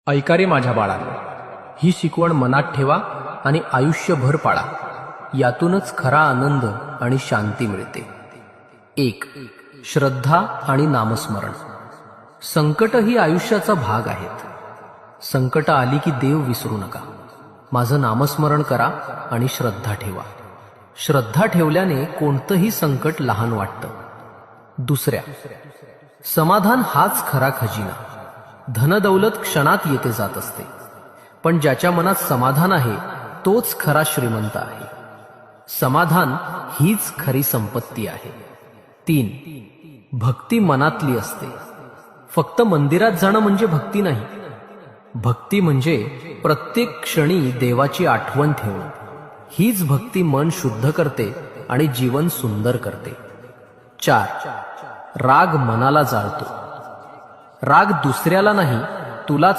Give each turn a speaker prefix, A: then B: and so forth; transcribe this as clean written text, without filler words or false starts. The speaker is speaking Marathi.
A: ऐका रे माझ्या बाळांनो, ही शिकवण मनात ठेवा आणि आयुष्यभर पाळा. यातूनच खरा आनंद आणि शांती मिळते. 1. श्रद्धा आणि नामस्मरण. संकट ही आयुष्याचा भाग आहेत. संकट आली की देव विसरू नका. माझं नामस्मरण करा आणि श्रद्धा ठेवा. श्रद्धा ठेवल्याने कोणतंही संकट लहान वाटतं. 2. समाधान हाच खरा खजिना. धनदौलत क्षणात येते जात असते, पण ज्याच्या मनात समाधान आहे तोच खरा श्रीमंत आहे. समाधान हीच खरी संपत्ती आहे. 3. भक्ती मनातली असते. फक्त मंदिरात जाणं म्हणजे भक्ती नाही. भक्ती म्हणजे प्रत्येक क्षणी देवाची आठवण ठेवणं. हीच भक्ती मन शुद्ध करते आणि जीवन सुंदर करते. 4. राग मनाला जाळतो. राग दुसऱ्याला नाही, तुलाच